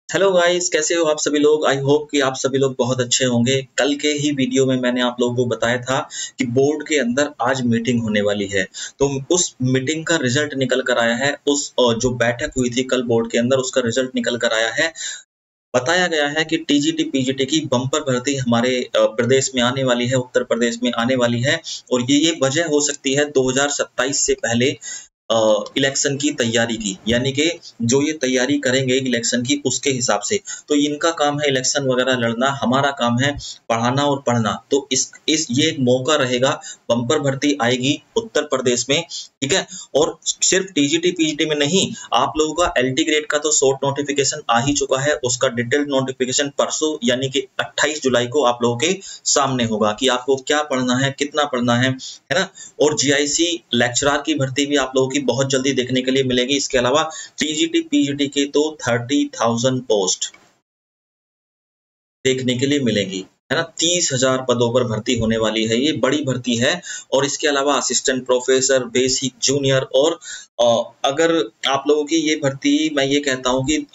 Hello guys, कैसे हो आप सभी लोग। आई होप कि आप सभी लोग बहुत अच्छे होंगे। कल के ही वीडियो में मैंने आप लोगों को बताया था कि बोर्ड के अंदर आज मीटिंग होने वाली है। तो उस मीटिंग का रिजल्ट निकल कर आया है। उस जो बैठक हुई थी कल बोर्ड के अंदर, उसका रिजल्ट निकल कर आया है। बताया गया है कि टीजीटी पीजीटी की बम्पर भर्ती हमारे प्रदेश में आने वाली है, उत्तर प्रदेश में आने वाली है। और ये वजह हो सकती है 2027 से पहले इलेक्शन की तैयारी की, यानी कि जो ये तैयारी करेंगे इलेक्शन की उसके हिसाब से। तो इनका काम है इलेक्शन वगैरह लड़ना, हमारा काम है पढ़ाना और पढ़ना। तो इस ये एक मौका रहेगा, बम्पर भर्ती आएगी उत्तर प्रदेश में, ठीक है। और सिर्फ टीजीटी पीजीटी में नहीं, आप लोगों का एलटी ग्रेड का तो शॉर्ट नोटिफिकेशन आ ही चुका है। उसका डिटेल्ड नोटिफिकेशन परसों यानी कि 28 जुलाई को आप लोगों के सामने होगा कि आपको क्या पढ़ना है, कितना पढ़ना है ना। और जीआईसी लेक्चरर की भर्ती भी आप लोगों की बहुत जल्दी देखने के लिए मिलेगी। इसके अलावा टीजीटी पीजीटी के तो 30,000 पोस्ट देखने के लिए मिलेगी, है ना। 30,000 पदों पर भर्ती होने वाली है, ये बड़ी भर्ती है। और इसके अलावा असिस्टेंट प्रोफेसर, बेसिक, जूनियर और अगर आप लोगों की ये भर्ती, मैं ये कहता हूँ कि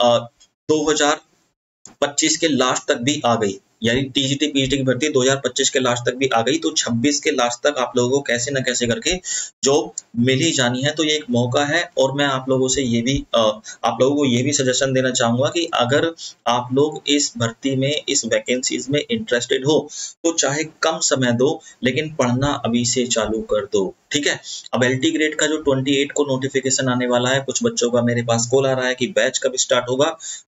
2025 के लास्ट तक भी आ गई, यानी टीजीटी पीजीटी की भर्ती 2025 के लास्ट तक भी आ गई, तो 26 के लास्ट तक आप लोगों को कैसे न कैसे करके जॉब मिल ही जानी है। तो ये एक मौका है। और मैं आप लोगों से ये भी आप लोगों को ये भी सजेशन देना चाहूंगा कि अगर आप लोग इस भर्ती में, इस वैकेंसीज में इंटरेस्टेड हो तो चाहे कम समय दो, लेकिन पढ़ना अभी से चालू कर दो, ठीक है। अब एलटी ग्रेड का जो 28 को नोटिफिकेशन आने वाला है, कुछ बच्चों का मेरे पास कॉल आ रहा है कि बैच कब स्टार्ट होगा,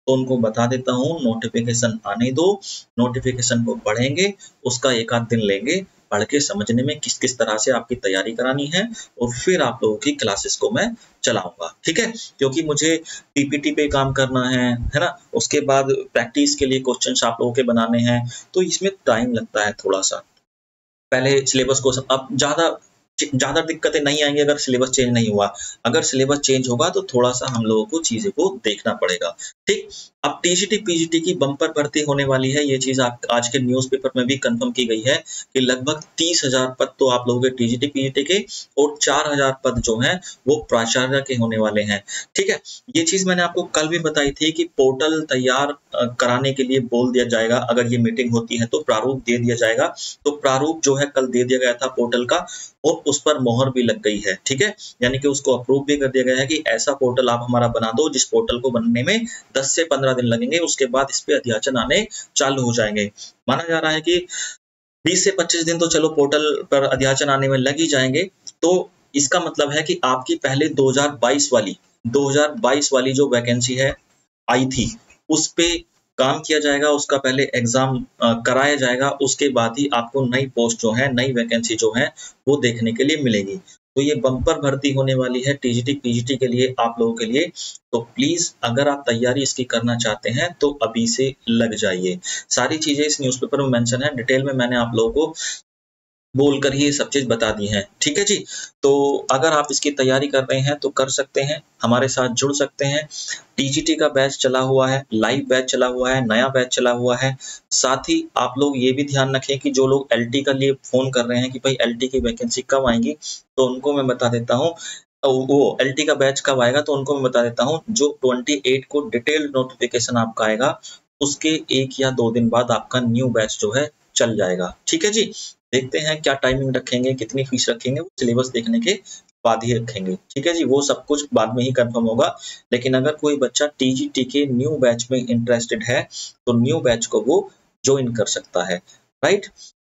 तो उनको बता देता हूँ नोटिफिकेशन आने दो। नोटिफिकेशन को पढ़ेंगे, उसका एक आध दिन लेंगे पढ़ के समझने में किस किस तरह से आपकी तैयारी करानी है, और फिर आप लोगों की क्लासेस को मैं चलाऊंगा, ठीक है। क्योंकि मुझे पीपीटी पे काम करना है ना। उसके बाद प्रैक्टिस के लिए क्वेश्चंस आप लोगों के बनाने हैं, तो इसमें टाइम लगता है थोड़ा सा। पहले सिलेबस को अब ज़्यादा दिक्कतें नहीं आएंगी अगर सिलेबस चेंज नहीं हुआ। अगर सिलेबस चेंज होगा तो थोड़ा सा हम लोगों को चीज़ें को देखना पड़ेगा, ठीक। अब टीजीटी पीजीटी की बम्पर भर्ती होने वाली है, ये चीज़ आज के न्यूज़पेपर में भी कंफर्म की गई है कि लगभग 30,000 पद तो आप लोगों के टीजीटी पीजीटी के, और 4,000 पद जो हैं वो प्राचार्य के होने वाले हैं, ठीक है। ये चीज़ मैंने आपको कल भी बताई थी कि पोर्टल तैयार कराने के लिए बोल दिया जाएगा। अगर ये मीटिंग होती है तो प्रारूप दे दिया जाएगा। तो प्रारूप जो है कल दे दिया गया था पोर्टल का, और उस पर मोहर भी लग गई है, ठीक है। यानी कि उसको अप्रूव भी कर दिया गया है कि ऐसा पोर्टल आप हमारा बना दो जिस पोर्टल को बनने में 10 से 15 दिन लगेंगे। उसके बाद इस पे अध्याचन आने चालू हो जाएंगे। माना जा रहा है कि 20 से 25 दिन तो चलो पोर्टल पर अध्याचन आने में लग ही जाएंगे। तो इसका मतलब है कि आपकी पहले 2022 वाली जो वैकेंसी है आई थी, उस पे काम किया जाएगा, उसका पहले एग्जाम कराया जाएगा। उसके बाद ही आपको नई पोस्ट जो है, नई वैकेंसी जो है वो देखने के लिए मिलेगी। तो ये बम्पर भर्ती होने वाली है टीजीटी पीजीटी के लिए, आप लोगों के लिए। तो प्लीज अगर आप तैयारी इसकी करना चाहते हैं तो अभी से लग जाइए। सारी चीजें इस न्यूज़पेपर में मेंशन है, डिटेल में मैंने आप लोगों को बोलकर ही ये सब चीज बता दी है, ठीक है जी। तो अगर आप इसकी तैयारी कर रहे हैं तो कर सकते हैं, हमारे साथ जुड़ सकते हैं। टीजीटी का बैच चला हुआ है, लाइव बैच चला हुआ है, नया बैच चला हुआ है। साथ ही आप लोग ये भी ध्यान रखें कि जो लोग एलटी के लिए फोन कर रहे हैं कि भाई एलटी की वैकेंसी कब आएंगी, तो उनको मैं बता देता हूँ, वो एलटी का बैच कब आएगा तो उनको मैं बता देता हूँ। जो 28 को डिटेल्ड नोटिफिकेशन आपका आएगा, उसके 1 या 2 दिन बाद आपका न्यू बैच जो है चल जाएगा, ठीक है जी। देखते हैं क्या टाइमिंग रखेंगे, कितनी फीस रखेंगे, वो सिलेबस देखने के बाद ही रखेंगे, ठीक है जी। वो सब कुछ बाद में ही कंफर्म होगा। लेकिन अगर कोई बच्चा टीजीटी के न्यू बैच में इंटरेस्टेड है तो न्यू बैच को वो ज्वाइन कर सकता है, राइट।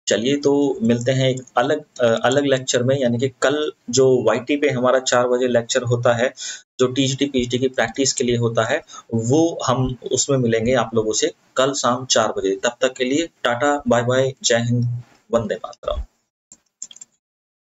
चलिए, तो मिलते हैं एक अलग लेक्चर में। यानी कि कल जो वाईटी पे हमारा 4 बजे लेक्चर होता है, जो टीजीटी पीजीटी की प्रैक्टिस के लिए होता है, वो हम उसमें मिलेंगे आप लोगों से कल शाम 4 बजे। तब तक के लिए टाटा, बाय बाय, जय हिंद, वंदे मातरम।